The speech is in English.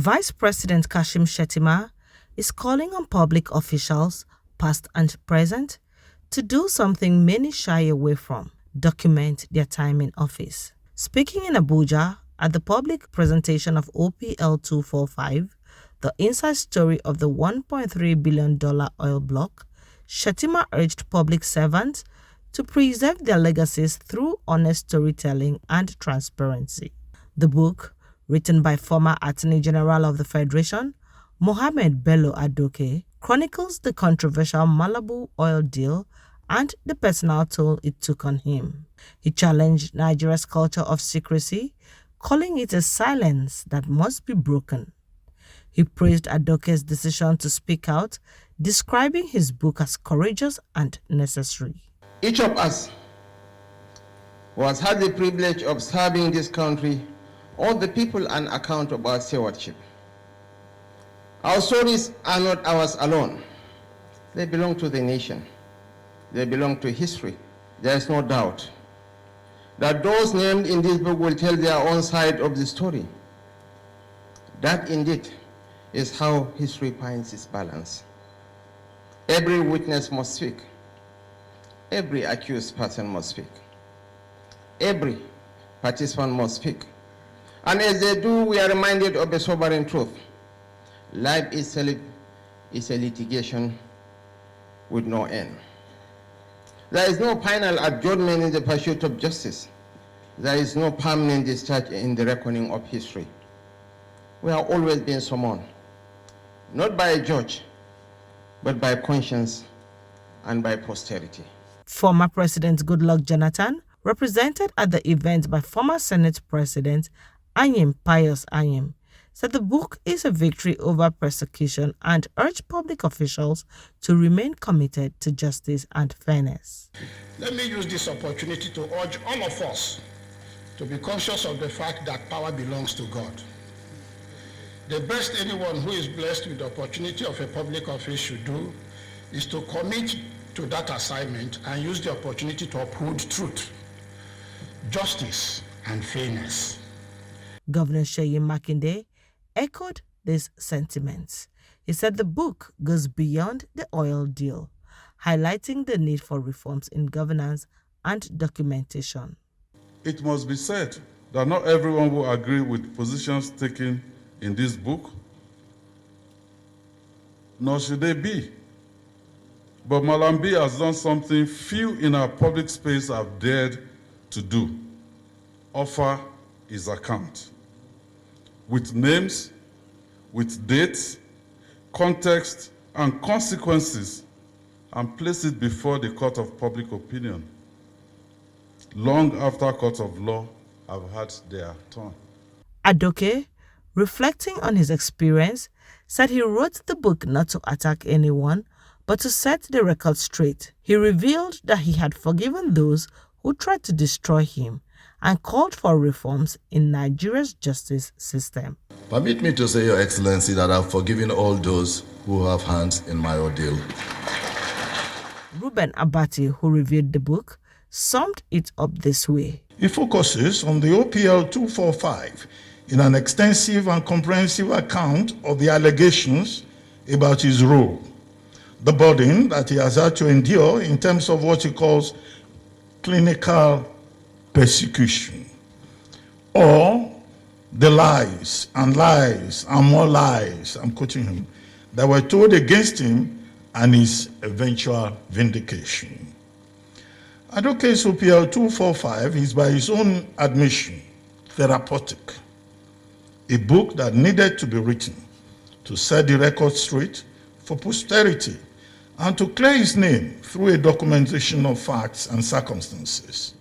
Vice President Kashim Shettima is calling on public officials, past and present, to do something many shy away from: document their time in office. Speaking in Abuja at the public presentation of OPL 245, the inside story of the $1.3 billion oil block, Shettima urged public servants to preserve their legacies through honest storytelling and transparency. The book, written by former Attorney General of the Federation, Mohammed Bello Adoke, chronicles the controversial Malabu oil deal and the personal toll it took on him. He challenged Nigeria's culture of secrecy, calling it a silence that must be broken. He praised Adoke's decision to speak out, describing his book as courageous and necessary. Each of us who has had the privilege of serving this country owes the people an account of our stewardship. Our stories are not ours alone. They belong to the nation. They belong to history. There is no doubt that those named in this book will tell their own side of the story. That indeed is how history finds its balance. Every witness must speak. Every accused person must speak. Every participant must speak. And as they do, we are reminded of a sobering truth. Life itself is a litigation with no end. There is no final adjournment in the pursuit of justice. There is no permanent discharge in the reckoning of history. We have always been summoned, not by a judge, but by conscience and by posterity. Former President Goodluck Jonathan, represented at the event by former Senate President Anyim Pius Anyim, said the book is a victory over persecution and urged public officials to remain committed to justice and fairness. Let me use this opportunity to urge all of us to be conscious of the fact that power belongs to God. The best anyone who is blessed with the opportunity of a public office should do is to commit to that assignment and use the opportunity to uphold truth, justice, and fairness. Governor Seyi Makinde echoed these sentiments. He said the book goes beyond the oil deal, highlighting the need for reforms in governance and documentation. It must be said that not everyone will agree with positions taken in this book, nor should they be. But Malambi has done something few in our public space have dared to do: offer his account, with names, with dates, context, and consequences, and place it before the court of public opinion, long after courts of law have had their turn. Adoke, reflecting on his experience, said he wrote the book not to attack anyone, but to set the record straight. He revealed that he had forgiven those who tried to destroy him and called for reforms in Nigeria's justice system. Permit me to say, Your Excellency, that I've forgiven all those who have hands in my ordeal. Reuben Abati, who reviewed the book, summed it up this way. It focuses on the OPL 245 in an extensive and comprehensive account of the allegations about his role, the burden that he has had to endure in terms of what he calls clinical persecution, or the lies and more lies, I'm quoting him, that were told against him and his eventual vindication. Adoke's OPL 245 is, by his own admission, therapeutic, a book that needed to be written to set the record straight for posterity and to clear his name through a documentation of facts and circumstances.